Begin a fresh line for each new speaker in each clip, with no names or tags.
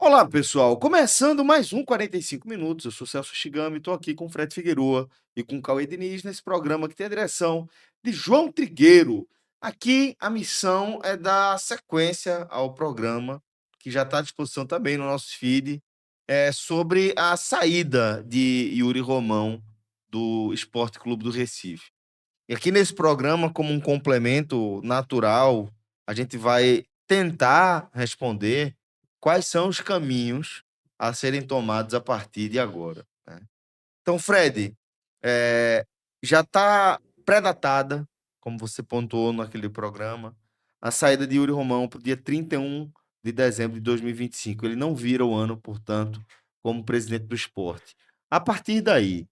Olá, pessoal. Começando mais um 45 minutos. Eu sou Celso Shigami, estou aqui com o Fred Figueroa e com o Cauê Diniz nesse programa que tem a direção de João Trigueiro. Aqui a missão é dar sequência ao programa, que já está à disposição também no nosso feed, sobre a saída de Yuri Romão do Esporte Clube do Recife. E aqui nesse programa, como um complemento natural, a gente vai tentar responder quais são os caminhos a serem tomados a partir de agora, né? Então, Fred, eh, já está pré-datada, como você pontuou naquele programa, a saída de Yuri Romão para o dia 31 de dezembro de 2025. Ele não vira o ano, portanto, como presidente do esporte. A partir daí,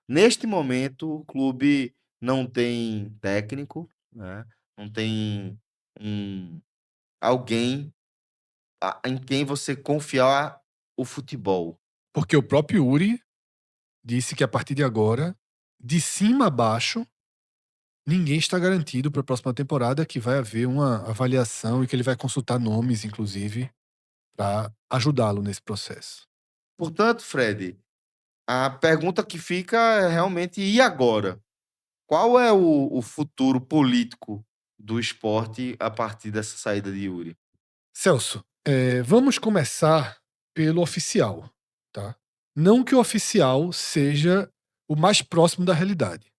neste momento, o clube não tem técnico, né? Não tem um, alguém em quem você confiar o futebol.
Porque o próprio Uri disse que a partir de agora, de cima a baixo, ninguém está garantido para a próxima temporada, que vai haver uma avaliação e que ele vai consultar nomes, inclusive, para ajudá-lo nesse processo.
Portanto, Fred, a pergunta que fica é realmente: e agora? Qual é o futuro político do esporte a partir dessa saída de Yuri?
Celso, vamos começar pelo oficial, tá? Não que o oficial seja o mais próximo da realidade,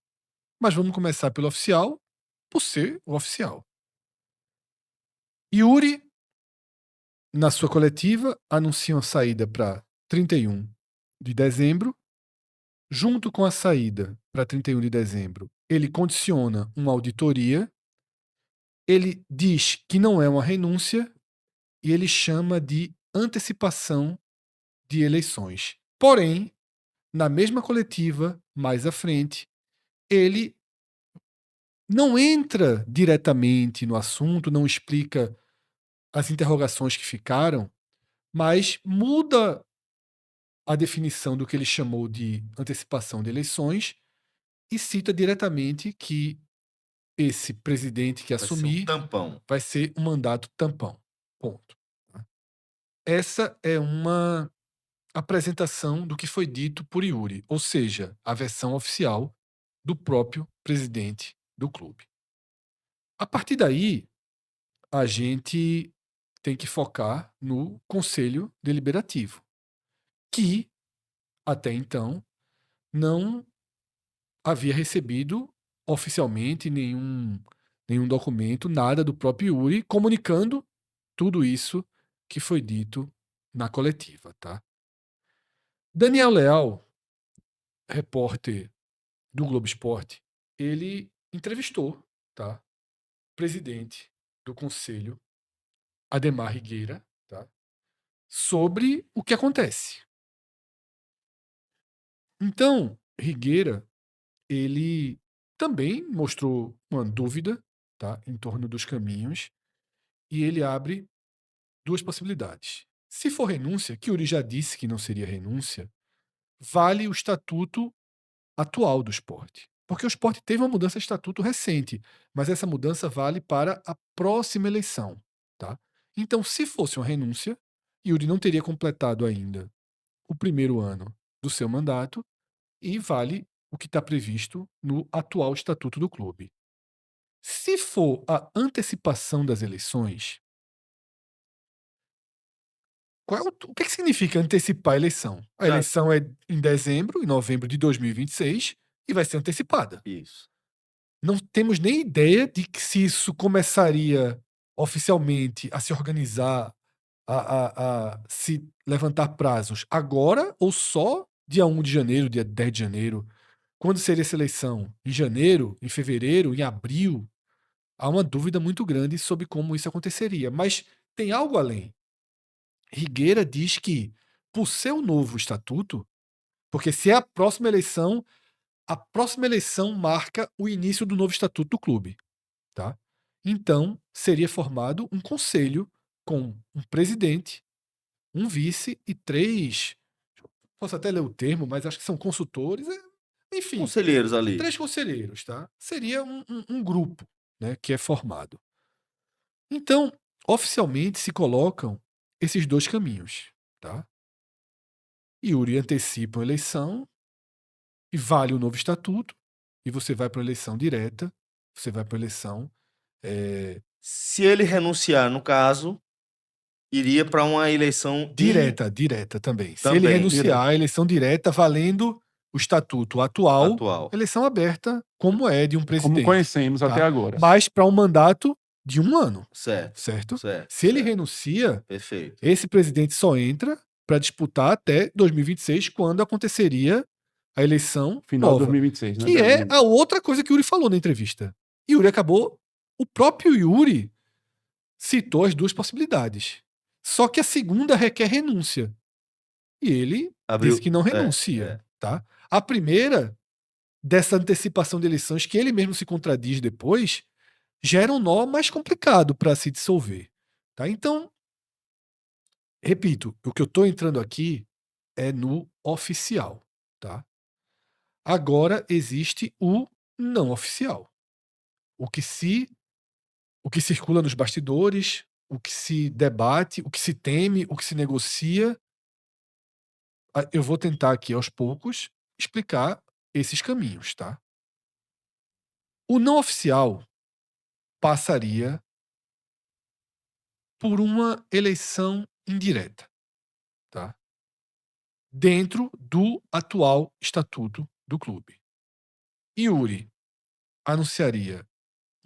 mas vamos começar pelo oficial, por ser o oficial. Yuri, na sua coletiva, anuncia uma saída para 31 de dezembro. Junto com a saída para 31 de dezembro, ele condiciona uma auditoria, ele diz que não é uma renúncia e ele chama de antecipação de eleições. Porém, na mesma coletiva, mais à frente, ele não entra diretamente no assunto, não explica as interrogações que ficaram, mas muda a definição do que ele chamou de antecipação de eleições e cita diretamente que esse presidente que
Vai ser um
assumir
tampão.
vai ser um mandato tampão. Ponto. Essa é uma apresentação do que foi dito por Yuri, ou seja, a versão oficial do próprio presidente do clube. A partir daí, a gente tem que focar no Conselho Deliberativo, que até então não havia recebido oficialmente nenhum documento, nada do próprio Yuri comunicando tudo isso que foi dito na coletiva, tá? Daniel Leal, repórter do Globo Esporte, ele entrevistou, tá, o presidente do conselho, Ademar Higueira, tá, sobre o que acontece. Então, Higueira, ele também mostrou uma dúvida, tá, em torno dos caminhos, e ele abre duas possibilidades. Se for renúncia, que Yuri já disse que não seria renúncia, vale o estatuto atual do esporte. Porque o esporte teve uma mudança de estatuto recente, mas essa mudança vale para a próxima eleição. Tá? Então, se fosse uma renúncia, Yuri não teria completado ainda o primeiro ano do seu mandato e vale o que está previsto no atual estatuto do clube. Se for a antecipação das eleições, o que significa antecipar a eleição? A
Exato.
eleição é em dezembro, em novembro de 2026, e vai ser antecipada.
Isso.
Não temos nem ideia de que se isso começaria oficialmente a se organizar, a se levantar prazos agora ou só dia 1 de janeiro, dia 10 de janeiro. Quando seria essa eleição? Em janeiro, em fevereiro, em abril? Há uma dúvida muito grande sobre como isso aconteceria. Mas tem algo além. Higueira diz que, por ser o novo estatuto, porque se é a próxima eleição marca o início do novo estatuto do clube. Tá? Então, seria formado um conselho com um presidente, um vice e três. Posso até ler o termo, mas acho que são consultores. Enfim,
Conselheiros ali.
três conselheiros. Tá? Seria um grupo, né, que é formado. Então, oficialmente se colocam esses dois caminhos. tá? Yuri antecipa a eleição e vale o novo estatuto, e você vai para a eleição direta, você vai para a eleição
Se ele renunciar, no caso, iria para uma eleição
direta também. Se ele
Também.
renunciar, a eleição direta valendo o estatuto atual,
atual.
eleição aberta, como é de um
Como
presidente.
conhecemos
tá?
até agora.
Mas para um mandato de 1 ano,
Certo.
certo?
Certo.
Se ele
certo.
renuncia,
Perfeito.
esse presidente só entra para disputar até 2026, quando aconteceria a eleição
Final de
nova.
2026, né?
Que é a outra coisa que o Yuri falou na entrevista. Yuri acabou. O próprio Yuri citou as duas possibilidades. Só que a segunda requer renúncia. E ele disse que não renuncia. Tá? A primeira, dessa antecipação de eleições, que ele mesmo se contradiz depois, gera um nó mais complicado para se dissolver. Tá? Então, repito, o que eu estou entrando aqui é no oficial. Tá? Agora existe o não oficial. O que circula nos bastidores, o que se debate, o que se teme, o que se negocia. Eu vou tentar aqui aos poucos explicar esses caminhos, tá? O não oficial passaria por uma eleição indireta, tá? Dentro do atual estatuto do clube. Yuri anunciaria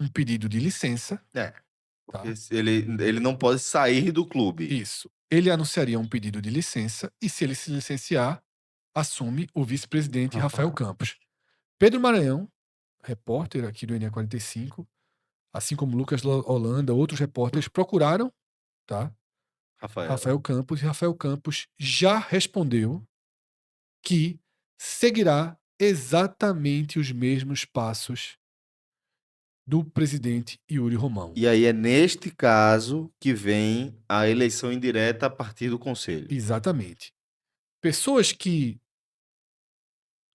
um pedido de licença.
Porque ele não pode sair do clube.
Isso. Ele anunciaria um pedido de licença e, se ele se licenciar, assume o vice-presidente Rafael Campos. Pedro Maranhão, repórter aqui do NE45, assim como Lucas Holanda, outros repórteres procuraram, tá? Rafael Campos, e Rafael Campos já respondeu que seguirá exatamente os mesmos passos do presidente Yuri Romão.
E aí é neste caso que vem a eleição indireta a partir do conselho.
Exatamente. Pessoas que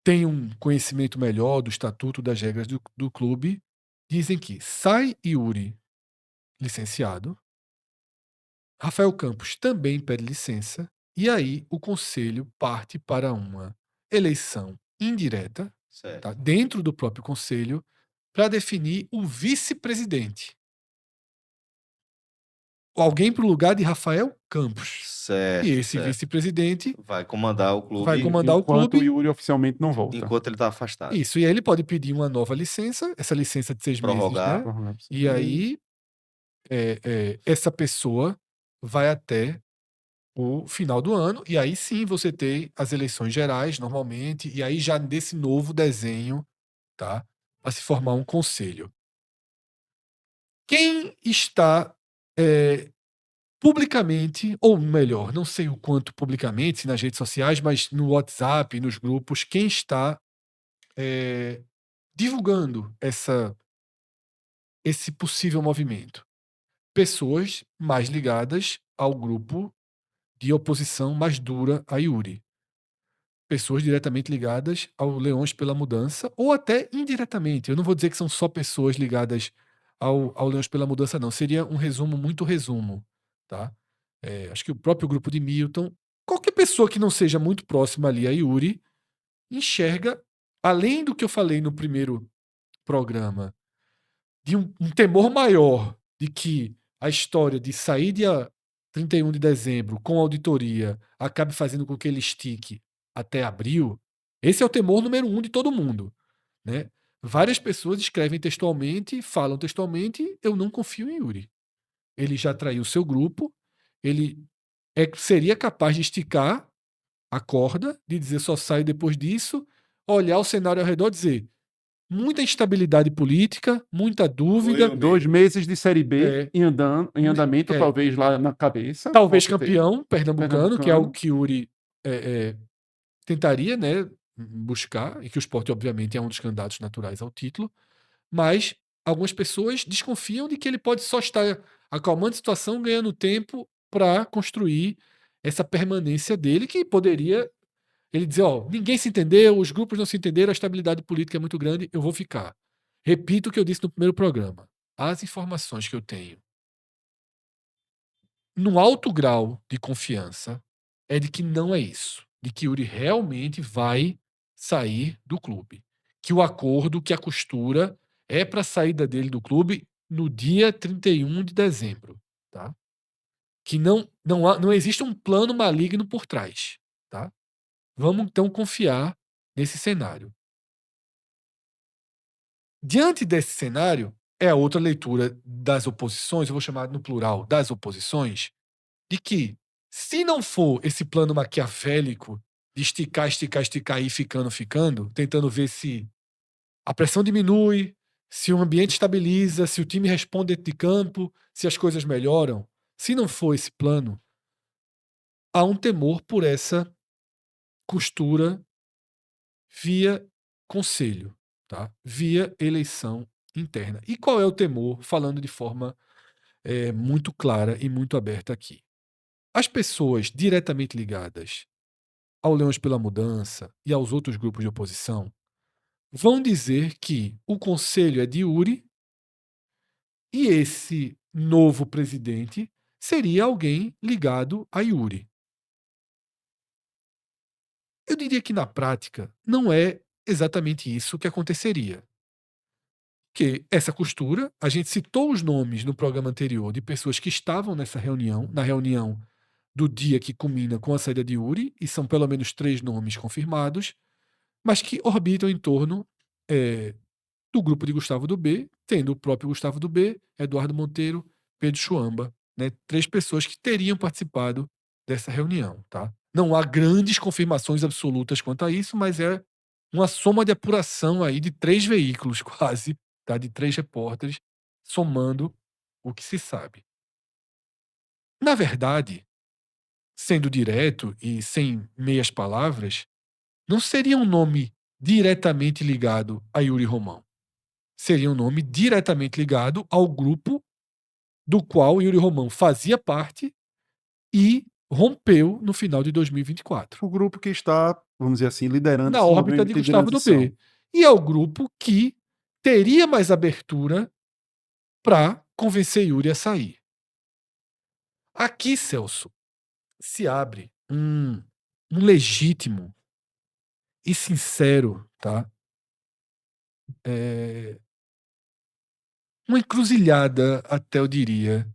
têm um conhecimento melhor do estatuto, das regras do clube, dizem que sai Yuri licenciado, Rafael Campos também pede licença, e aí o conselho parte para uma eleição indireta, tá, dentro do próprio conselho, para definir o vice-presidente. Alguém para o lugar de Rafael Campos.
Certo.
E esse vice-presidente
vai comandar o clube.
vai comandar o
Enquanto
clube
o Yuri oficialmente não volta.
Enquanto ele está afastado.
Isso, e aí ele pode pedir uma nova licença, essa licença de 6 meses, né?
Prorrogar.
E aí essa pessoa vai até o final do ano, e aí sim você tem as eleições gerais, normalmente, e aí já desse novo desenho, tá? Para se formar um conselho. Quem está publicamente, ou melhor, não sei o quanto publicamente nas redes sociais, mas no WhatsApp, nos grupos, quem está divulgando esse possível movimento? Pessoas mais ligadas ao grupo de oposição mais dura a Yuri. Pessoas diretamente ligadas ao Leões pela Mudança, ou até indiretamente. Eu não vou dizer que são só pessoas ligadas ao Leões pela Mudança, não. Seria um resumo, muito resumo. Tá? Acho que o próprio grupo de Milton, qualquer pessoa que não seja muito próxima ali a Yuri, enxerga, além do que eu falei no primeiro programa, de um temor maior de que a história de sair dia 31 de dezembro com auditoria acabe fazendo com que ele estique até abril. Esse é o temor número 1 de todo mundo, né? Várias pessoas escrevem textualmente, falam textualmente: eu não confio em Yuri. Ele já traiu seu grupo, ele seria capaz de esticar a corda, de dizer só sai depois disso, olhar o cenário ao redor e dizer: muita instabilidade política, muita dúvida.
2 meses de Série B em andamento, talvez lá na cabeça.
Talvez campeão pernambucano, que é algo que Yuri tentaria, né, buscar, e que o Sport, obviamente, é um dos candidatos naturais ao título. Mas algumas pessoas desconfiam de que ele pode só estar acalmando a situação, ganhando tempo para construir essa permanência dele, que poderia ele dizer: ó, ninguém se entendeu, os grupos não se entenderam, a estabilidade política é muito grande, eu vou ficar. Repito o que eu disse no primeiro programa. As informações que eu tenho no alto grau de confiança é de que não é isso. De que Yuri realmente vai sair do clube. Que o acordo, que a costura é para a saída dele do clube no dia 31 de dezembro. Tá? Que não existe um plano maligno por trás. Tá? Vamos então confiar nesse cenário. Diante desse cenário, é a outra leitura das oposições, eu vou chamar no plural, das oposições, de que, se não for esse plano maquiavélico de esticar, esticar, esticar e ir ficando, tentando ver se a pressão diminui, se o ambiente estabiliza, se o time responde dentro de campo, se as coisas melhoram, se não for esse plano, há um temor por essa costura via conselho, tá? Via eleição interna. E qual é o temor, falando de forma muito clara e muito aberta aqui? As pessoas diretamente ligadas ao Leões pela Mudança e aos outros grupos de oposição vão dizer que o conselho é de Yuri e esse novo presidente seria alguém ligado a Yuri. Eu diria que na prática não é exatamente isso que aconteceria. Que essa costura, a gente citou os nomes no programa anterior de pessoas que estavam nessa reunião, na reunião do dia que culmina com a saída de Yuri, e são pelo menos 3 nomes confirmados, mas que orbitam em torno do grupo de Gustavo do B, tendo o próprio Gustavo do B, Eduardo Monteiro, Pedro Chuamba, né, 3 pessoas que teriam participado dessa reunião. Tá? Não há grandes confirmações absolutas quanto a isso, mas é uma soma de apuração aí de 3 veículos quase, tá? De 3 repórteres, somando o que se sabe. Na verdade, sendo direto e sem meias palavras, não seria um nome diretamente ligado a Yuri Romão. Seria um nome diretamente ligado ao grupo do qual Yuri Romão fazia parte e rompeu no final de 2024.
O grupo que está, vamos dizer assim, liderando
Na
esse
órbita de
movimento de
Gustavo do
transição.
B. E é o grupo que teria mais abertura para convencer Yuri a sair. Aqui, Celso, se abre um legítimo e sincero, tá? Uma encruzilhada, até eu diria,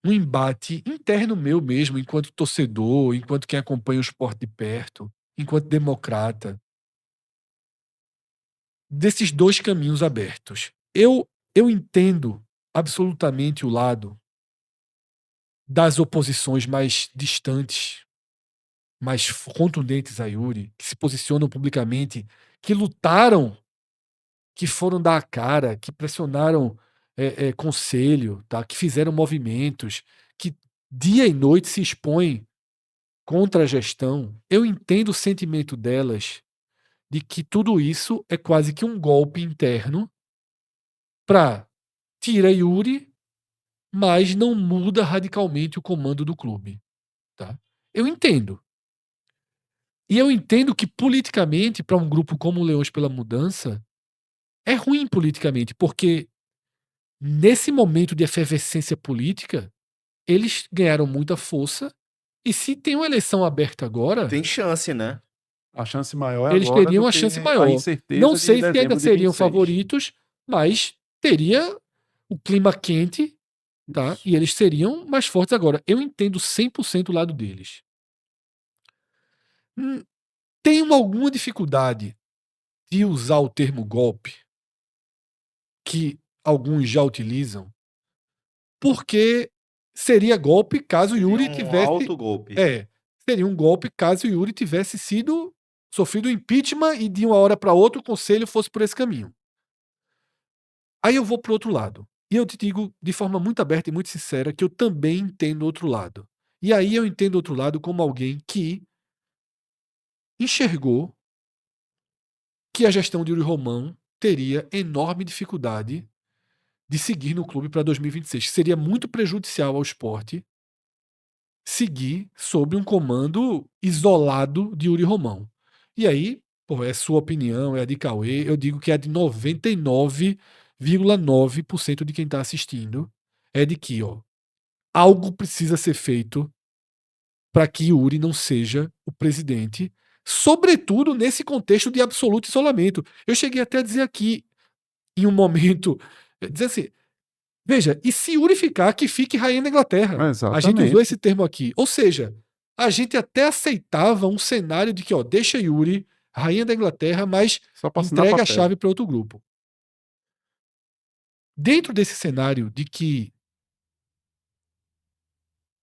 um embate interno meu mesmo, enquanto torcedor, enquanto quem acompanha o esporte de perto, enquanto democrata, desses 2 caminhos abertos. Eu entendo absolutamente o lado das oposições mais distantes, mais contundentes a Yuri, que se posicionam publicamente, que lutaram, que foram dar a cara, que pressionaram conselho, tá? Que fizeram movimentos, que dia e noite se expõem contra a gestão. Eu entendo o sentimento delas de que tudo isso é quase que um golpe interno para tira Yuri, mas não muda radicalmente o comando do clube. Tá? Eu entendo. E eu entendo que politicamente, para um grupo como o Leões pela Mudança, é ruim politicamente, porque nesse momento de efervescência política, eles ganharam muita força. E se tem uma eleição aberta agora,
Tem chance, né?
A chance maior é
eles
agora
teriam
do
uma
que
chance
a
maior.
incerteza
Não
de
sei se ainda
dezembro de
seriam
26.
favoritos, mas teria o clima quente, tá?
Isso.
E eles seriam mais fortes agora. Eu entendo 100% o lado deles. Tenho alguma dificuldade de usar o termo golpe, que alguns já utilizam, porque seria golpe caso
Seria
Yuri
um
tivesse.
autogolpe.
Seria um golpe caso Yuri tivesse sofrido impeachment e de uma hora para outra o conselho fosse por esse caminho. Aí eu vou pro outro lado. E eu te digo de forma muito aberta e muito sincera que eu também entendo o outro lado. E aí eu entendo o outro lado como alguém que enxergou que a gestão de Yuri Romão teria enorme dificuldade de seguir no clube para 2026. Seria muito prejudicial ao esporte seguir sob um comando isolado de Yuri Romão. E aí, é sua opinião, é a de Cauê, eu digo que é a de 99,9% de quem está assistindo, é de que algo precisa ser feito para que Yuri não seja o presidente, sobretudo nesse contexto de absoluto isolamento. Eu cheguei até a dizer aqui, em um momento, dizer assim, veja, e se Yuri ficar, que fique rainha da Inglaterra. A gente usou esse termo aqui. Ou seja, a gente até aceitava um cenário de que, deixa Yuri, rainha da Inglaterra, mas entrega a chave para outro grupo. Dentro desse cenário de que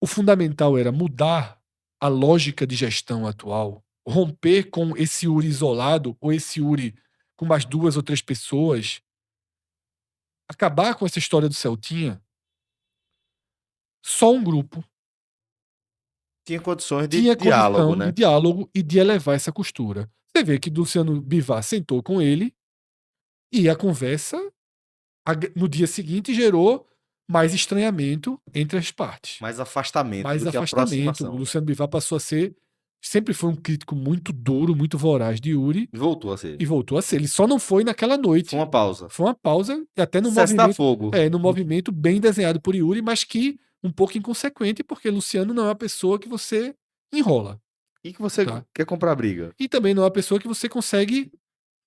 o fundamental era mudar a lógica de gestão atual, romper com esse Yuri isolado, ou esse Yuri com mais 2 ou 3 pessoas, acabar com essa história do Celtinha, só um grupo
tinha condições de
tinha
diálogo,
condição
né?
de diálogo e de elevar essa costura. Você vê que Luciano Bivar sentou com ele e a conversa, no dia seguinte, gerou mais estranhamento entre as partes.
Mais afastamento
Mais
do que
afastamento.
aproximação.
O Luciano Bivar passou a ser... Sempre foi um crítico muito duro, muito voraz de Yuri.
E voltou a ser.
E voltou a ser. Ele só não foi naquela noite.
Foi uma pausa.
Foi uma pausa, e até no
Cessar
movimento...
fogo.
no movimento bem desenhado por Yuri, mas que um pouco inconsequente, porque Luciano não é uma pessoa que você enrola.
E que você quer comprar briga.
E também não é uma pessoa que você consegue...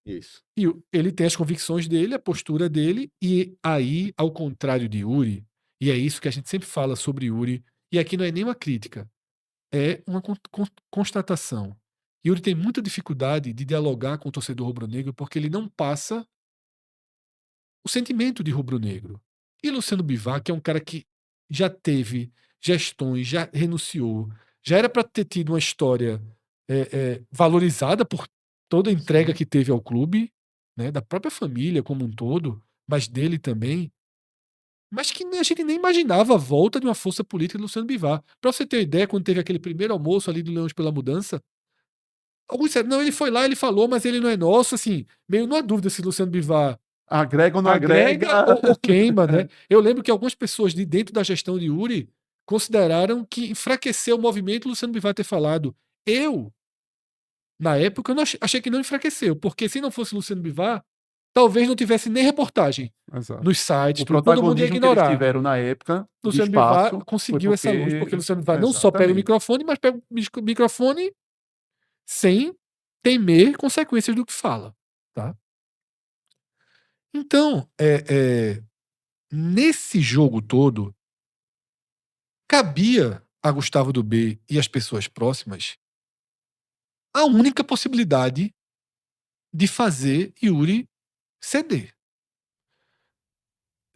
Isso.
E ele tem as convicções dele, a postura dele, e aí, ao contrário de Yuri, e é isso que a gente sempre fala sobre Yuri, e aqui não é nenhuma crítica, é uma constatação. Yuri tem muita dificuldade de dialogar com o torcedor rubro-negro porque ele não passa o sentimento de rubro-negro. E Luciano Bivar, que é um cara que já teve gestões, já renunciou, já era para ter tido uma história valorizada por toda a entrega que teve ao clube, né, da própria família como um todo, mas dele também, mas que a gente nem imaginava a volta de uma força política de Luciano Bivar. Para você ter uma ideia, quando teve aquele primeiro almoço ali do Leões pela Mudança, alguns disseram, não, ele foi lá, ele falou, mas ele não é nosso, assim, meio numa dúvida se Luciano Bivar
agrega ou não agrega?
ou queima, né? Eu lembro que algumas pessoas de dentro da gestão de Yuri consideraram que enfraqueceu o movimento Luciano Bivar ter falado. Eu, na época, eu não achei que não enfraqueceu, porque se não fosse Luciano Bivar, talvez não tivesse nem reportagem nos sites,
O
todo mundo ia
protagonismo que eles
ignorar.
tiveram na época de
Luciano
espaço
Bivar conseguiu
foi
essa luz,
porque-
porque Luciano Bivar não só pega o
Exatamente.
microfone, mas pega o microfone sem temer consequências do que fala, tá? Então, nesse jogo todo, cabia a Gustavo do B e as pessoas próximas a única possibilidade de fazer Yuri ceder.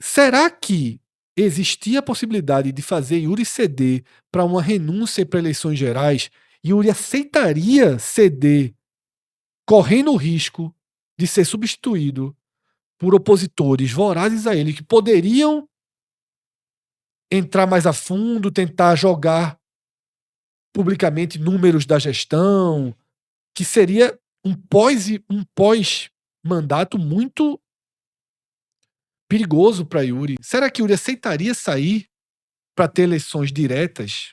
Será que existia a possibilidade de fazer Yuri ceder para uma renúncia para eleições gerais? Yuri aceitaria ceder, correndo o risco de ser substituído por opositores vorazes a ele, que poderiam entrar mais a fundo, tentar jogar publicamente números da gestão, que seria um pós-mandato muito perigoso para Yuri. Será que Yuri aceitaria sair para ter eleições diretas?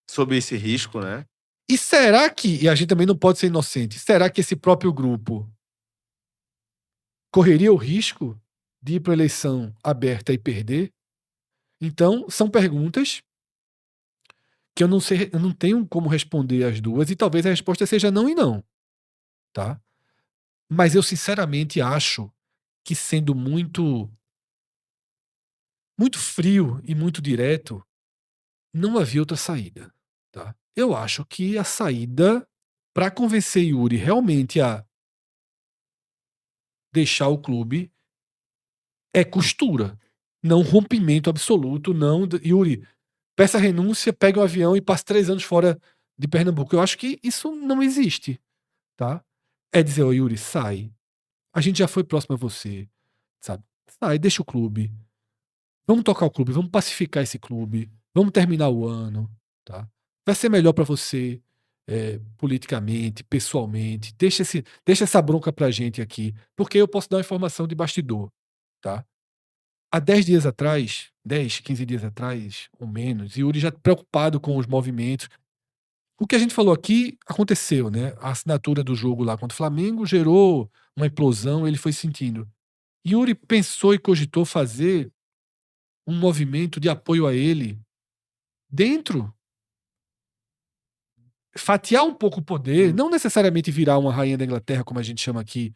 Sob esse risco, né?
E será que, e a gente também não pode ser inocente, será que esse próprio grupo correria o risco de ir para a eleição aberta e perder? Então, são perguntas que eu não sei, eu não tenho como responder as duas, e talvez a resposta seja não e não, tá? Mas eu sinceramente acho que, sendo muito frio e muito direto, não havia outra saída, tá? Eu acho que a saída para convencer Yuri realmente a deixar o clube é costura, não rompimento absoluto, não. Yuri, peça renúncia, pega um avião e passe 3 anos fora de Pernambuco. Eu acho que isso não existe, tá? É dizer, ó, Yuri, sai. A gente já foi próximo a você, sabe? Sai, deixa o clube. Vamos tocar o clube, vamos pacificar esse clube, vamos terminar o ano, tá? Vai ser melhor para você, politicamente, pessoalmente. Deixa essa bronca pra gente aqui, porque eu posso dar uma informação de bastidor, tá? Há 10 dias atrás, 10, 15 dias atrás, ou menos, Yuri já preocupado com os movimentos. O que a gente falou aqui aconteceu, né? A assinatura do jogo lá contra o Flamengo gerou uma implosão, ele foi sentindo. Yuri pensou e cogitou fazer um movimento de apoio a ele dentro fatiar um pouco o poder, não necessariamente virar uma rainha da Inglaterra, como a gente chama aqui,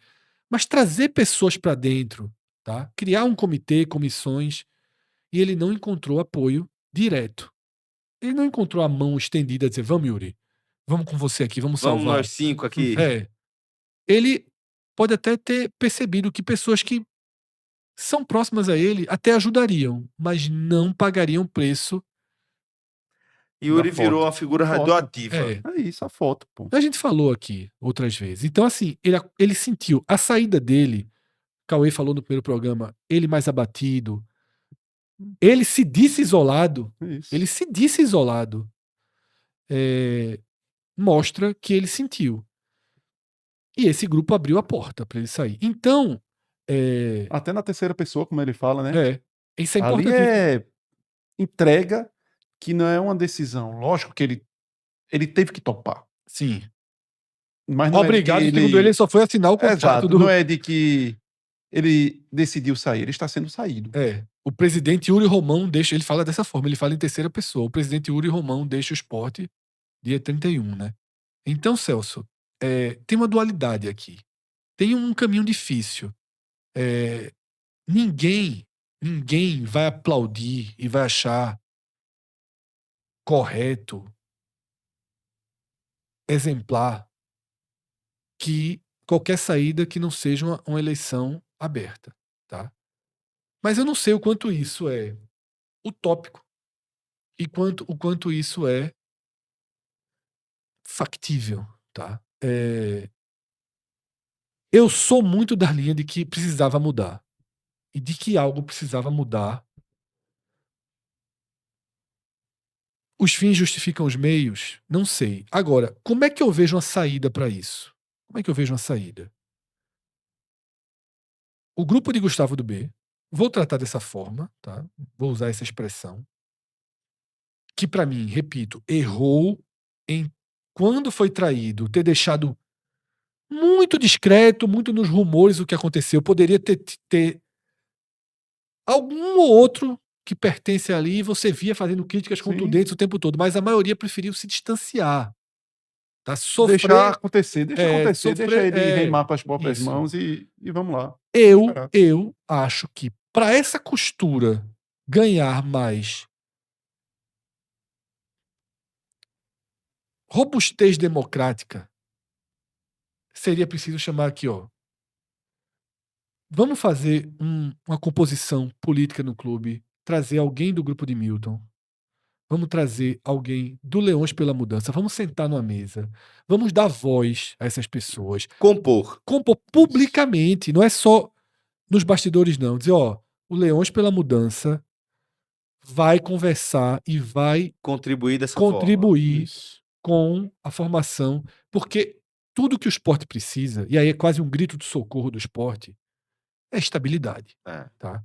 mas trazer pessoas para dentro, tá? Criar um comitê, comissões, e ele não encontrou apoio direto. Ele não encontrou a mão estendida a dizer, vamos, Yuri, vamos com você aqui, vamos
Vamos
salvar.
nós 5 aqui.
Ele pode até ter percebido que pessoas que são próximas a ele até ajudariam, mas não pagariam preço.
Yuri
Da
virou
foto.
uma figura
Foto.
radioativa.
É isso, a foto, pô.
A gente falou aqui outras vezes. Então, assim, ele sentiu a saída dele. Cauê falou no primeiro programa, ele mais abatido. Ele se disse isolado.
Isso.
Ele se disse isolado. Mostra que ele sentiu. E esse grupo abriu a porta para ele sair. Então.
Até na terceira pessoa, como ele fala, né?
Isso é
Ali
importante.
é entrega que não é uma decisão. Lógico que ele teve que topar.
Sim.
Mas não
Obrigado,
é de que
segundo ele só foi assinar o contrato.
Exato, não é de que ele decidiu sair, ele está sendo saído.
O presidente Yuri Romão deixa. Ele fala dessa forma, ele fala em terceira pessoa. O presidente Yuri Romão deixa o Sport dia 31, né? Então, Celso, tem uma dualidade aqui. Tem um caminho difícil. Ninguém vai aplaudir e vai achar correto, exemplar, que qualquer saída que não seja uma eleição aberta, tá? Mas eu não sei o quanto isso é utópico e o quanto isso é factível, tá? Eu sou muito da linha de que precisava mudar e de que algo precisava mudar. Os fins justificam os meios? Não sei. Agora, como é que eu vejo uma saída para isso? Como é que eu vejo uma saída? O grupo de Gustavo do B, vou tratar dessa forma, tá? Vou usar essa expressão, que para mim, repito, errou em quando foi traído, ter deixado muito discreto, muito nos rumores o que aconteceu. Poderia ter algum ou outro que pertence ali e você via fazendo críticas contundentes o tempo todo, mas a maioria preferiu se distanciar. Tá?
Deixar acontecer, deixa ele remar para as próprias
isso.
mãos e vamos lá.
Eu acho que para essa costura ganhar mais robustez democrática, seria preciso chamar aqui, vamos fazer uma composição política no clube, trazer alguém do grupo de Milton, vamos trazer alguém do Leões pela Mudança, vamos sentar numa mesa, vamos dar voz a essas pessoas.
Compor
publicamente, não é só nos bastidores não, dizer, o Leões pela Mudança vai conversar e vai
contribuir dessa forma.
Com a formação, porque tudo que o esporte precisa, e aí é quase um grito de socorro do esporte, é estabilidade. Tá?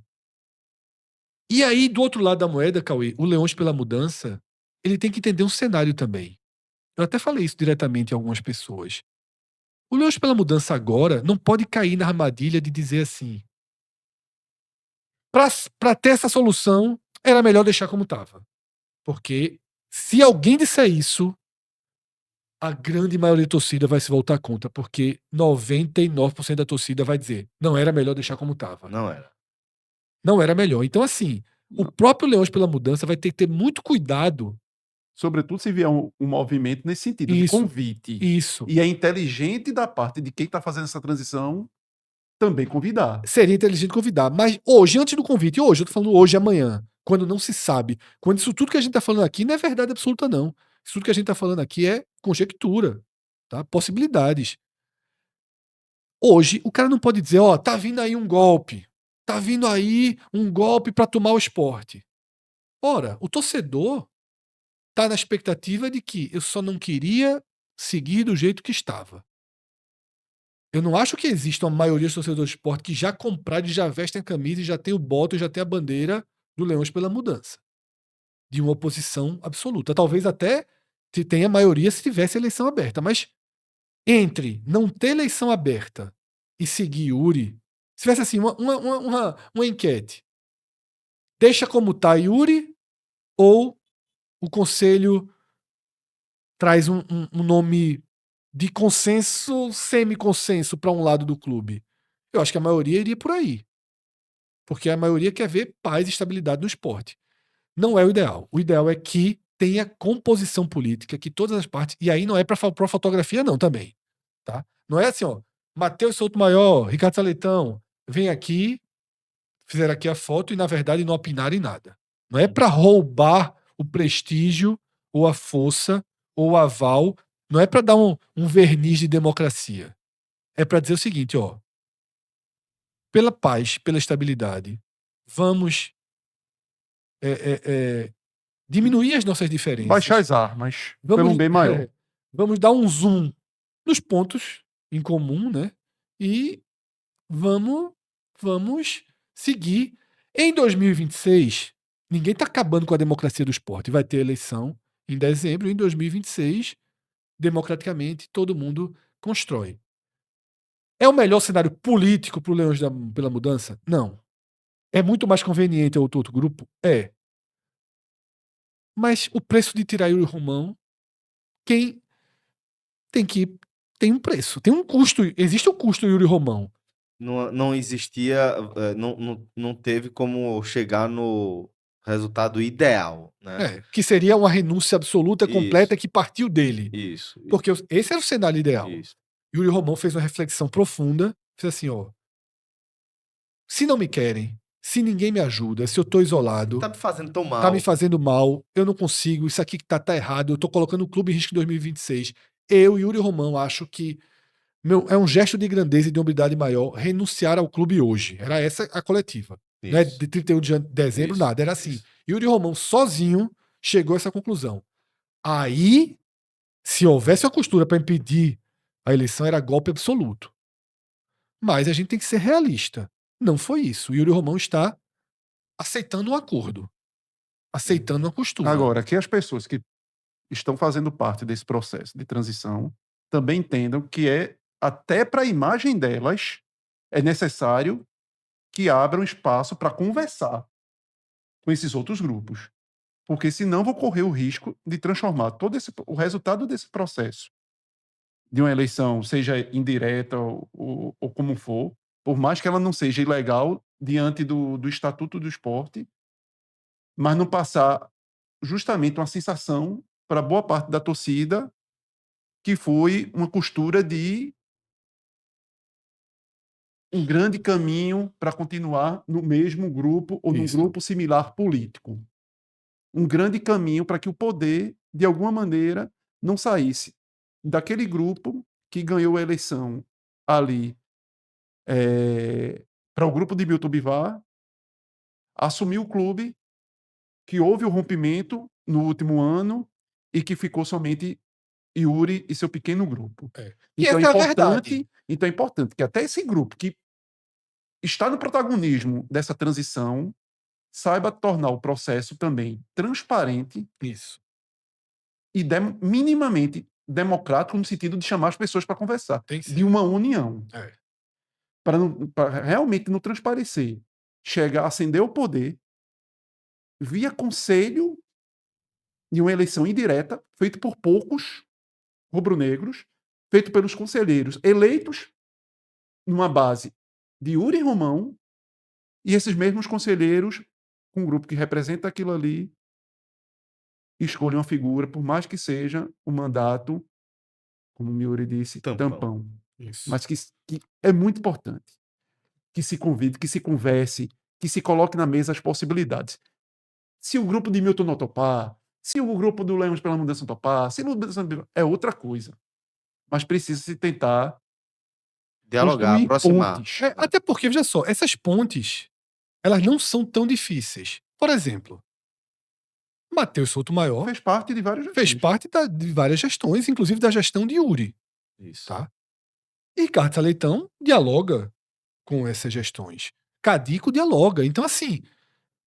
E aí, do outro lado da moeda, Cauê, o Leões pela Mudança, ele tem que entender um cenário também. Eu até falei isso diretamente a algumas pessoas. O Leões pela Mudança agora não pode cair na armadilha de dizer assim, para ter essa solução, era melhor deixar como estava. Porque se alguém disser isso, a grande maioria da torcida vai se voltar contra, porque 99% da torcida vai dizer, não era melhor deixar como estava. Não era melhor. Então, assim, o próprio Leões pela Mudança vai ter que ter muito cuidado.
Sobretudo se vier um movimento nesse sentido, de convite.
Isso.
E é inteligente da parte de quem está fazendo essa transição também convidar.
Seria inteligente convidar. Mas hoje, antes do convite, eu tô falando hoje e amanhã, quando não se sabe, quando isso tudo que a gente está falando aqui não é verdade absoluta, não. Isso tudo que a gente está falando aqui é conjectura, tá? Possibilidades. Hoje, o cara não pode dizer, tá vindo aí um golpe. Tá vindo aí um golpe para tomar o esporte. Ora, o torcedor tá na expectativa de que eu só não queria seguir do jeito que estava. Eu não acho que exista uma maioria dos torcedores de esporte que já compraram e já vestem a camisa e já tem o botão e já tem a bandeira do Leões pela Mudança. De uma oposição absoluta. Talvez até tenha maioria se tivesse eleição aberta. Mas entre não ter eleição aberta e seguir Yuri, se tivesse assim uma enquete, deixa como tá Yuri ou o conselho traz um nome de consenso, semi-consenso para um lado do clube? Eu acho que a maioria iria por aí. Porque a maioria quer ver paz e estabilidade no esporte. Não é o ideal. O ideal é que tenha composição política, que todas as partes. E aí não é para fotografia, não, também. Tá? Não é assim, ó. Matheus Souto Maior, Ricardo Saleitão, vem aqui, fizeram aqui a foto e, na verdade, não opinaram em nada. Não é para roubar o prestígio, ou a força, ou o aval. Não é para dar um verniz de democracia. É para dizer o seguinte, ó. Pela paz, pela estabilidade, vamos diminuir as nossas diferenças.
Baixar as armas
Vamos,
pelo bem maior.
Vamos dar um zoom nos pontos em comum, né? E vamos seguir. Em 2026, ninguém está acabando com a democracia do esporte. Vai ter eleição em dezembro. Em 2026, democraticamente, todo mundo constrói. É o melhor cenário político para o Leões pela Mudança? Não. É muito mais conveniente ao outro grupo? É. Mas o preço de tirar Yuri Romão, quem tem um preço, tem um custo. Existe um custo Yuri Romão.
Não existia, não teve como chegar no resultado ideal, né?
Que seria uma renúncia absoluta, completa,
Isso.
que partiu dele.
Isso.
Porque esse era o cenário ideal.
Isso.
Yuri Romão fez uma reflexão profunda, fez assim, ó. Se não me querem, se ninguém me ajuda, se eu tô isolado,
Tá me fazendo tão mal.
tá me fazendo mal, eu não consigo, isso aqui tá errado, eu tô colocando o clube em risco em 2026. Eu, Yuri Romão, acho que é um gesto de grandeza e de hombridade maior renunciar ao clube hoje. Era essa a coletiva.
Isso.
Não é de 31 de dezembro,
Isso.
nada. Era assim.
Isso.
Yuri Romão, sozinho, chegou a essa conclusão. Aí, se houvesse uma costura para impedir a eleição, era golpe absoluto. Mas a gente tem que ser realista. Não foi isso. O Yuri Romão está aceitando um acordo. Aceitando uma costura.
Agora, que as pessoas que estão fazendo parte desse processo de transição também entendam que até para a imagem delas, é necessário que abram espaço para conversar com esses outros grupos. Porque senão vou correr o risco de transformar o resultado desse processo de uma eleição, seja indireta ou como for, por mais que ela não seja ilegal diante do Estatuto do Esporte, mas não passar justamente uma sensação para boa parte da torcida que foi uma costura de um grande caminho para continuar no mesmo grupo ou num grupo similar político. Um grande caminho para que o poder, de alguma maneira, não saísse daquele grupo que ganhou a eleição ali para o grupo de Milton Bivar, assumiu o clube, que houve o rompimento no último ano e que ficou somente Yuri e seu pequeno grupo. Então é importante que até esse grupo que está no protagonismo dessa transição saiba tornar o processo também transparente e minimamente democrático no sentido de chamar as pessoas para conversar, de uma união. Para realmente não transparecer, chegar a ascender ao poder via conselho de uma eleição indireta, feito por poucos rubro-negros, feito pelos conselheiros eleitos numa base de Yuri Romão, e esses mesmos conselheiros, com um grupo que representa aquilo ali, escolhem uma figura, por mais que seja um mandato, como o Miuri disse, tampão. Mas que é muito importante que se convide, que se converse, que se coloque na mesa as possibilidades. Se o grupo de Milton não topar, se o grupo do Leões pela Mudança não topar, se é outra coisa. Mas precisa se tentar
dialogar, aproximar.
Pontes.
Até porque, veja só, essas pontes, elas não são tão difíceis. Por exemplo, Matheus Souto Maior
fez parte de várias
gestões. Fez parte de várias gestões, inclusive da gestão de Yuri.
Isso.
Tá? E Ricardo Saleitão dialoga com essas gestões. Cadico dialoga. Então, assim,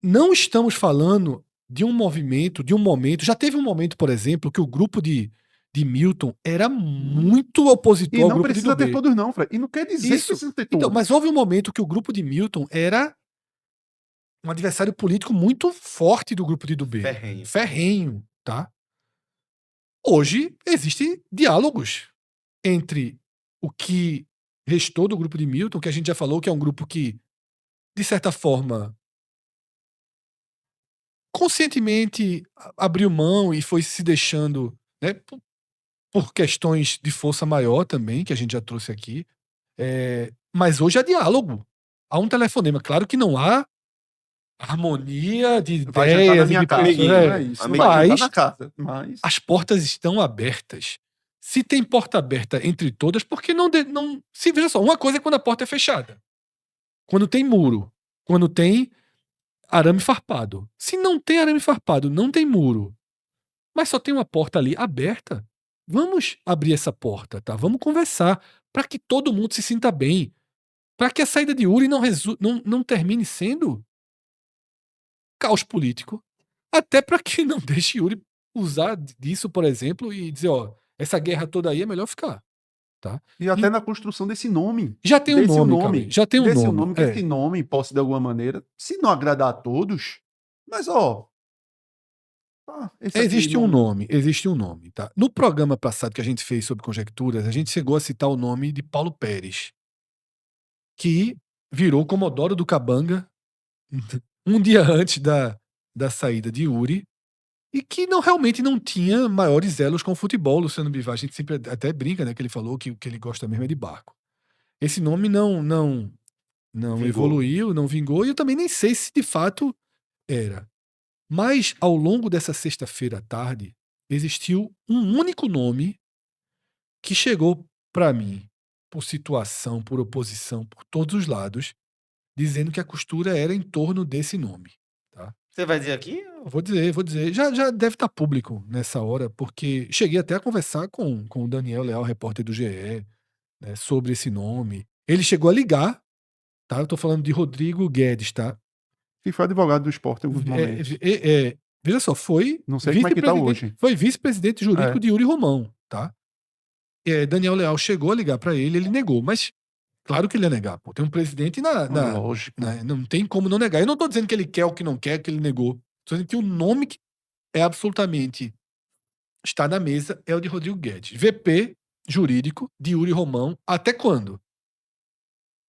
não estamos falando de um movimento, de um momento. Já teve um momento, por exemplo, que o grupo de Milton era muito opositor ao grupo de Dubé.
E não precisa ter todos não, Fred. E não quer dizer que precisa ter todos.
Então, mas houve um momento que o grupo de Milton era um adversário político muito forte do grupo de Dubé.
Ferrenho.
Ferrenho, tá? Hoje existem diálogos entre o que restou do grupo de Milton, que a gente já falou que é um grupo que, de certa forma, conscientemente abriu mão e foi se deixando, né, por questões de força maior também, que a gente já trouxe aqui. Mas hoje há diálogo. Há um telefonema. Claro que não há harmonia de
Vai jantar na
ideias e
minha
de
casa.
pessoas.
Não é isso.
Amiguinho.
Vai jantar
Mas
na casa. Mas
as portas estão abertas. Se tem porta aberta entre todas, por que não... Se veja só, uma coisa é quando a porta é fechada. Quando tem muro. Quando tem arame farpado. Se não tem arame farpado, não tem muro, mas só tem uma porta ali aberta, vamos abrir essa porta, tá? Vamos conversar para que todo mundo se sinta bem. Para que a saída de Yuri não termine sendo caos político. Até para que não deixe Yuri usar disso, por exemplo, e dizer, ó, essa guerra toda aí é melhor ficar. Tá?
e até na construção desse nome.
Já tem um
Desse
nome,
nome.
Cauê, já tem um
Desse
nome.
que esse nome possa, de alguma maneira, se não agradar a todos, mas ó. Esse aqui
Existe
não-
um nome, tá? No programa passado que a gente fez sobre conjecturas, a gente chegou a citar o nome de Paulo Pérez, que virou Comodoro do Cabanga um dia antes da saída de Yuri, e que realmente não tinha maiores elos com o futebol. Luciano Bivar, a gente sempre até brinca, né, que ele falou que o que ele gosta mesmo é de barco. Esse nome não
Vingou.
evoluiu, não vingou, e eu também nem sei se de fato era. Mas, ao longo dessa sexta-feira à tarde, existiu um único nome que chegou para mim, por situação, por oposição, por todos os lados, dizendo que a costura era em torno desse nome. Tá?
Você vai dizer aqui?
Vou dizer. Já deve estar público nessa hora, porque cheguei até a conversar com o Daniel Leal, repórter do GE, né, sobre esse nome. Ele chegou a ligar, tá? Eu tô falando de Rodrigo Guedes, tá?
Que foi advogado do esporte em alguns momentos.
Veja só, foi
Não sei como é que tá
vice-presidente-
hoje.
Foi vice-presidente jurídico
É.
de Yuri Romão, tá? Daniel Leal chegou a ligar para ele negou, mas claro que ele ia negar, pô. Tem um presidente
Lógico.
não tem como não negar. Eu não tô dizendo que ele quer o que não quer, que ele negou. Tô dizendo que o nome que é absolutamente está na mesa é o de Rodrigo Guedes. VP jurídico de Yuri Romão até quando?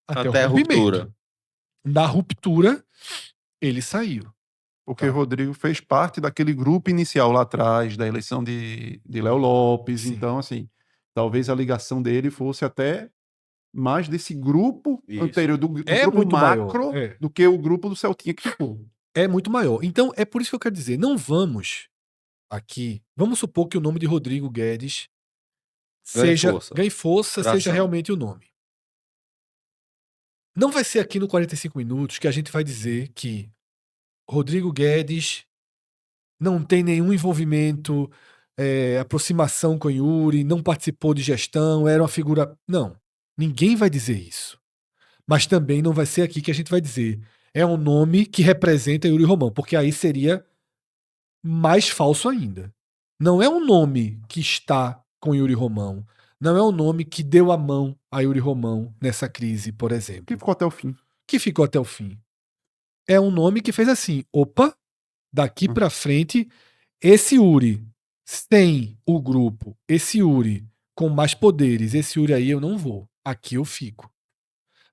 Até o
Até a
rompimento.
ruptura.
Na ruptura, ele saiu.
Porque
Tá.
Rodrigo fez parte daquele grupo inicial lá atrás, da eleição de Léo Lopes.
Sim.
Então, assim, talvez a ligação dele fosse até mais desse grupo
Isso.
anterior, do
É
grupo
muito
macro,
maior, é.
do que o grupo do Celtinha que ficou.
É muito maior. Então, é por isso que eu quero dizer, não vamos aqui, vamos supor que o nome de Rodrigo Guedes ganhe força,
Tração.
seja realmente o nome. Não vai ser aqui no 45 minutos que a gente vai dizer que Rodrigo Guedes não tem nenhum envolvimento, aproximação com Yuri, não participou de gestão, era uma figura... Não, ninguém vai dizer isso. Mas também não vai ser aqui que a gente vai dizer é um nome que representa Yuri Romão, porque aí seria mais falso ainda. Não é um nome que está com Yuri Romão. Não é um nome que deu a mão a Yuri Romão nessa crise, por exemplo.
Que ficou até o fim.
Que ficou até o fim. É um nome que fez assim, opa, daqui pra frente, esse Yuri sem o grupo, esse Yuri com mais poderes, esse Yuri aí eu não vou. Aqui eu fico.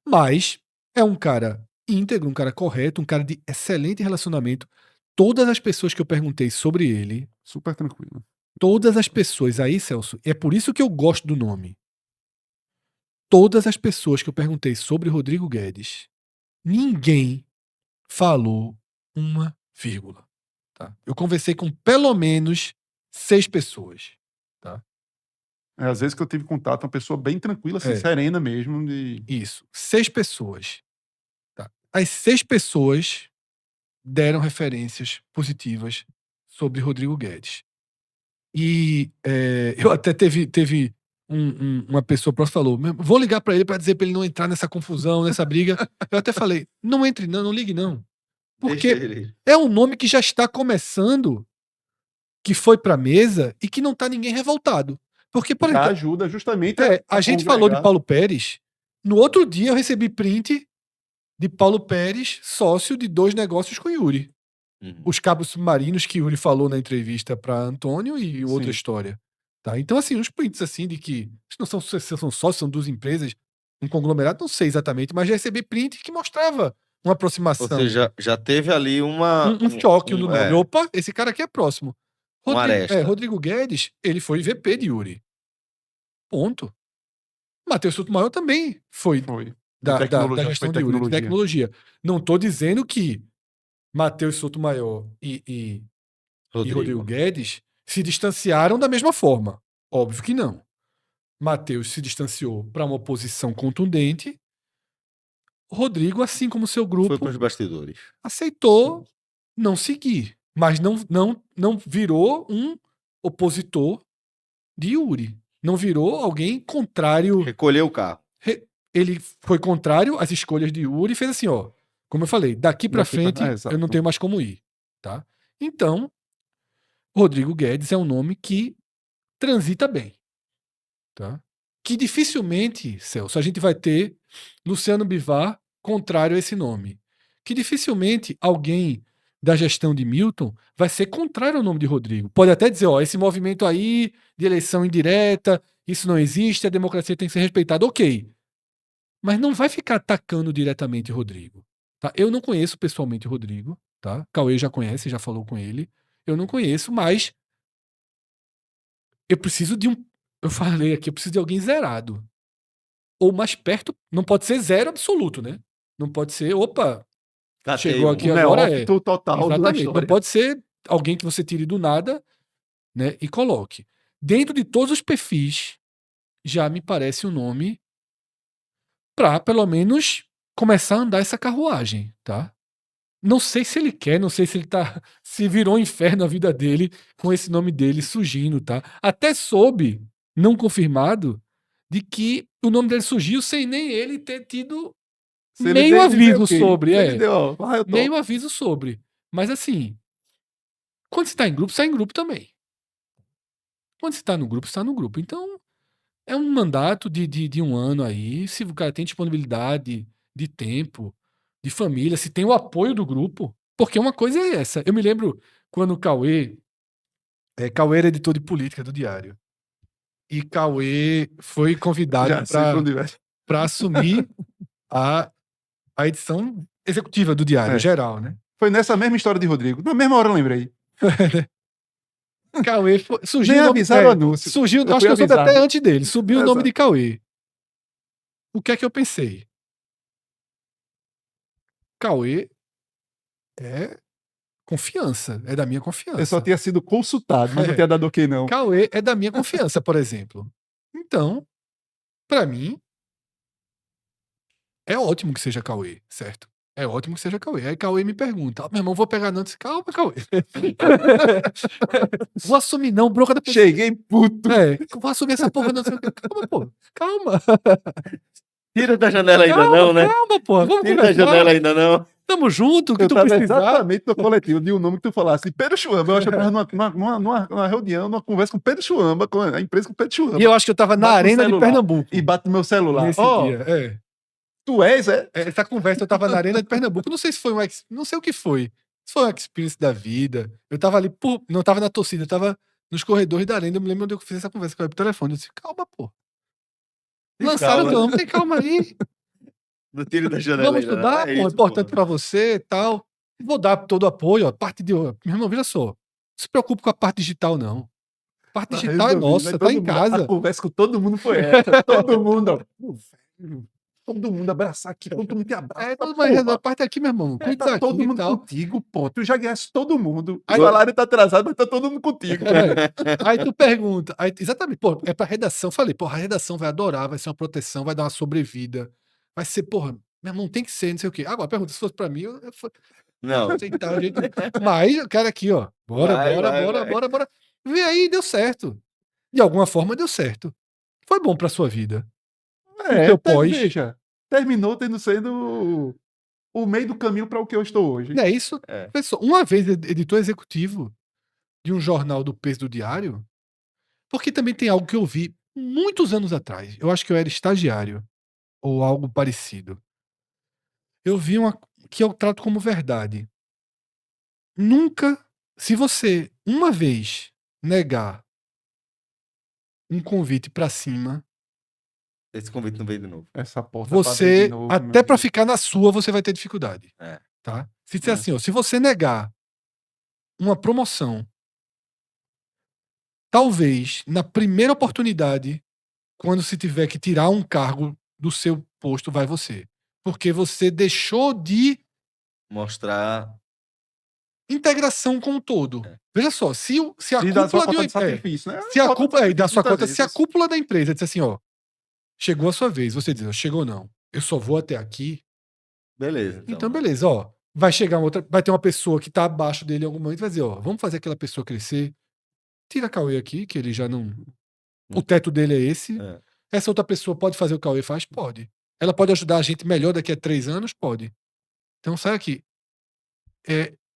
Mas é um cara íntegro, um cara correto, um cara de excelente relacionamento. Todas as pessoas que eu perguntei sobre ele,
Super tranquilo.
todas as pessoas aí, Celso, é por isso que eu gosto do nome. Todas as pessoas que eu perguntei sobre Rodrigo Guedes, ninguém falou uma vírgula. Tá? Eu conversei com pelo menos 6 pessoas. Tá?
Às vezes que eu tive contato, uma pessoa bem tranquila, assim, serena mesmo.
Isso. 6 pessoas. Tá? As 6 pessoas deram referências positivas sobre Rodrigo Guedes. E eu até teve uma pessoa próxima falou, vou ligar para ele para dizer para ele não entrar nessa confusão, nessa briga. Eu até falei, não entre não ligue não. Porque é um nome que já está começando, que foi para a mesa e que não está ninguém revoltado. Porque, por exemplo,
ajuda justamente
a gente falou de Paulo Pérez, no outro dia eu recebi print de Paulo Pérez, sócio de 2 negócios com Yuri. Os cabos submarinos que Yuri falou na entrevista para Antônio e outra história. Tá? Então, assim, uns prints assim de que não são sócios, são duas empresas, um conglomerado, não sei exatamente, mas já recebi print que mostrava uma aproximação.
Ou seja, já teve ali
um choque no nome. Opa, esse cara aqui é próximo. Rodrigo Guedes, ele foi VP de Yuri. Ponto. Matheus Sotomayor também foi da gestão de Yuri, de tecnologia. Não estou dizendo que Matheus Sotomayor e Rodrigo Guedes se distanciaram da mesma forma. Óbvio que não. Matheus se distanciou para uma oposição contundente. Rodrigo, assim como seu grupo,
foi para os bastidores.
Aceitou não seguir, mas não virou um opositor de Yuri. Não virou alguém contrário.
Recolheu o carro.
Ele foi contrário às escolhas de Yuri e fez assim, ó. Como eu falei, daqui para frente eu não tenho mais como ir, tá? Então, Rodrigo Guedes é um nome que transita bem, tá? Que dificilmente, Celso, a gente vai ter Luciano Bivar contrário a esse nome. Que dificilmente alguém da gestão de Milton vai ser contrário ao nome de Rodrigo. Pode até dizer, ó, esse movimento aí de eleição indireta, isso não existe, a democracia tem que ser respeitada, ok. Mas não vai ficar atacando diretamente Rodrigo. Tá? Eu não conheço pessoalmente Rodrigo, tá? Cauê já conhece, já falou com ele. Eu não conheço, mas eu preciso de eu falei aqui, eu preciso de alguém zerado. Ou mais perto, não pode ser zero absoluto, né? Não pode ser, opa, chegou aqui agora
total
exatamente. Não pode ser alguém que você tire do nada, né, e coloque. Dentro de todos os perfis, já me parece um nome para pelo menos começar a andar essa carruagem, tá? Não sei se ele quer, não sei se ele se virou um inferno a vida dele com esse nome dele surgindo, tá? Até soube, não confirmado, de que o nome dele surgiu sem nem ele ter tido meio aviso sobre. Meio aviso sobre. Mas assim, quando você tá em grupo, você tá em grupo também. Quando você tá no grupo, você tá no grupo. Então, é um mandato de um ano aí. Se o cara tem disponibilidade de tempo, de família, se tem o apoio do grupo. Porque uma coisa é essa. Eu me lembro quando o Cauê era editor de política do Diário. E Cauê foi convidado para assumir a edição executiva do Diário, geral, né?
Foi nessa mesma história de Rodrigo. Na mesma hora eu lembrei.
Cauê surgiu.
Nem avisaram o anúncio.
Surgiu, acho que eu soube até antes dele. Subiu o nome de Cauê. O que é que eu pensei? Cauê é confiança, é da minha confiança.
Eu só tinha sido consultado, mas não tinha dado ok, não.
Cauê é da minha confiança, por exemplo. Então, pra mim, é ótimo que seja Cauê, certo? É ótimo que seja Cauê. Aí Cauê me pergunta, meu irmão, vou pegar não. Calma, Cauê. Vou assumir não, bronca da pessoa.
Cheguei puto.
Vou assumir essa porra não. Calma, pô. Calma.
Tira da janela ainda não, né?
Calma, pô. Vamos
Tira da janela ainda não.
Tamo junto, que
eu
tu
tava
precisar.
Exatamente no coletivo de um nome que tu falasse. Pedro Chuamba. Eu acho que eu tava numa reunião, numa conversa com Pedro Chuamba, com a empresa com Pedro Chuamba.
E eu acho que eu tava na Arena de Pernambuco.
E bate no meu celular.
Nesse dia,
Tu és,
Essa conversa eu tava na Arena de Pernambuco. Não sei se foi não sei o que foi. Se foi uma experience da vida. Eu tava ali, não tava na torcida, eu tava nos corredores da Arena. Eu me lembro onde eu fiz essa conversa com o telefone. Eu disse, calma, pô. Lançaram o nome, tem calma aí.
Não tire da janela.
Vamos estudar, pô, importante pra você e tal. Vou dar todo o apoio, ó. Parte de. Meu irmão, veja só. Não se preocupe com a parte digital, não. A parte digital é nossa, tá em casa.
A conversa com todo mundo foi essa. Todo mundo, ó. Todo mundo abraçar aqui, todo mundo te abraça.
Mas a parte aqui, meu irmão. Cuida
tá todo
aqui
mundo
e tal.
contigo, pô. Tu já ganhaste todo mundo. O salário tá atrasado, mas tá todo mundo contigo.
Aí tu pergunta. Exatamente, pô, é pra redação. Falei, pô, a redação vai adorar, vai ser uma proteção, vai dar uma sobrevida. Vai ser, porra, meu irmão, tem que ser, não sei o quê. Agora, pergunta, se fosse pra mim,
não.
Aceitar, gente. Mas eu quero aqui, ó. Bora. Vê aí, deu certo. De alguma forma deu certo. Foi bom pra sua vida.
Veja, terminou sendo o meio do caminho para o que eu estou hoje.
Não é isso? Pessoal, uma vez editor executivo de um jornal do peso do Diário, porque também tem algo que eu vi muitos anos atrás. Eu acho que eu era estagiário ou algo parecido. Eu vi uma que eu trato como verdade. Nunca, se você uma vez negar um convite pra cima,
Esse convite não veio de novo.
Essa porta pra
você,
abrir de novo, meu
até pra
Deus.
ficar na sua, você vai ter dificuldade.
É.
Tá? Se disser assim, ó, se você negar uma promoção, talvez, na primeira oportunidade, quando se tiver que tirar um cargo do seu posto, vai você. Porque você deixou de
Mostrar.
integração com o todo.
É.
Veja só, se a
E da sua
cúpula de
cota
uma
de sacrifício, né?
se a
Cota de
cúpula, da
sacrifício,
sua
muitas
cota, se a
vezes.
cúpula da empresa disser assim, ó, chegou a sua vez, você diz, ó, chegou não, eu só vou até aqui.
Beleza.
Então beleza, ó, vai chegar outra, vai ter uma pessoa que tá abaixo dele em algum momento e vai dizer, ó, vamos fazer aquela pessoa crescer. Tira Cauê aqui, que ele já não, o teto dele é esse.
É.
Essa outra pessoa pode fazer o que o Cauê faz? Pode. Ela pode ajudar a gente melhor daqui a 3 anos? Pode. Então sai aqui.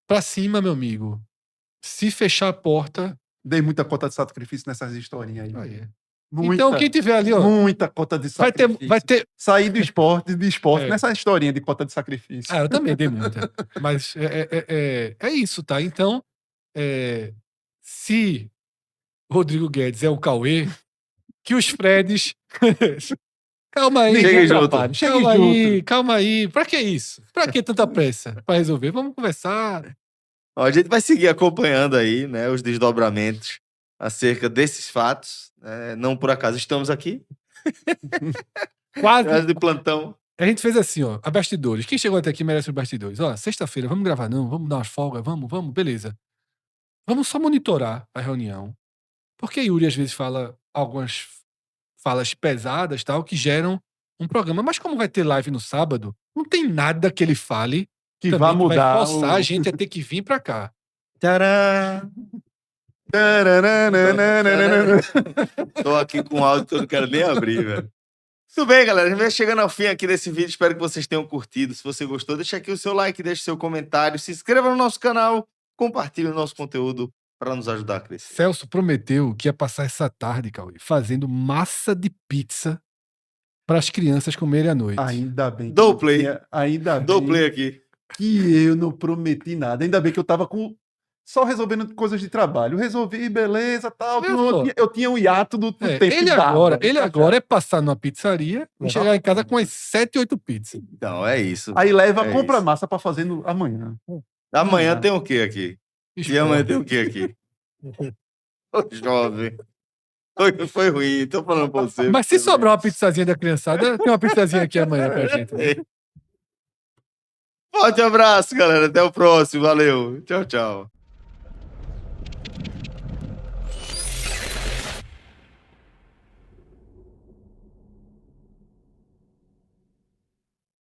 Pra cima, meu amigo. Se fechar a porta.
Dei muita cota de sacrifício nessas historinhas aí.
Aí é.
Muita,
Então, quem tiver ali, ó.
muita cota de
Vai
sacrifício.
ter.
Sair do esporte,
É.
nessa historinha de cota de sacrifício.
Eu também dei muita. Mas é isso, tá? Então, se Rodrigo Guedes é o Cauê, que os Freds. Calma aí,
Chegue junto.
Calma aí. Pra que isso? Pra que tanta pressa pra resolver? Vamos conversar.
Ó, a gente vai seguir acompanhando aí, né, os desdobramentos acerca desses fatos. Não por acaso estamos aqui.
Quase.
De plantão.
A gente fez assim, ó, a bastidores. Quem chegou até aqui merece os bastidores. Ó, sexta-feira, vamos gravar não? Vamos dar umas folgas? Vamos, beleza. Vamos só monitorar a reunião. Porque Yuri às vezes fala algumas falas pesadas, tal, que geram um programa. Mas como vai ter live no sábado, não tem nada que ele fale
Que
também
vai
que
mudar.
vai forçar a gente a ter que vir pra cá.
Tcharam! Tô aqui com um áudio que eu não quero nem abrir, velho. Tudo bem, galera. A gente vai chegando ao fim aqui desse vídeo. Espero que vocês tenham curtido. Se você gostou, deixa aqui o seu like, deixa o seu comentário, se inscreva no nosso canal, compartilhe o nosso conteúdo para nos ajudar a crescer.
Celso prometeu que ia passar essa tarde, Cauê, fazendo massa de pizza para as crianças comerem à noite.
Ainda bem.
Dou play.
Ainda
Dou
bem
play aqui.
que eu não prometi nada. Ainda bem que eu tava só resolvendo coisas de trabalho. Resolvi, beleza, tal. Eu tinha um hiato do tempo.
Ele agora é passar numa pizzaria e chegar em casa com as 7, 8 pizzas.
Então, é isso.
Aí compra massa pra fazer amanhã.
Amanhã tem o quê aqui?
Esporte.
E amanhã tem o quê aqui? Ô, jovem. Foi ruim, tô falando pra você.
Mas se sobrar uma pizzazinha da criançada, tem uma pizzazinha aqui amanhã pra gente. Né?
Forte abraço, galera. Até o próximo. Valeu. Tchau, tchau.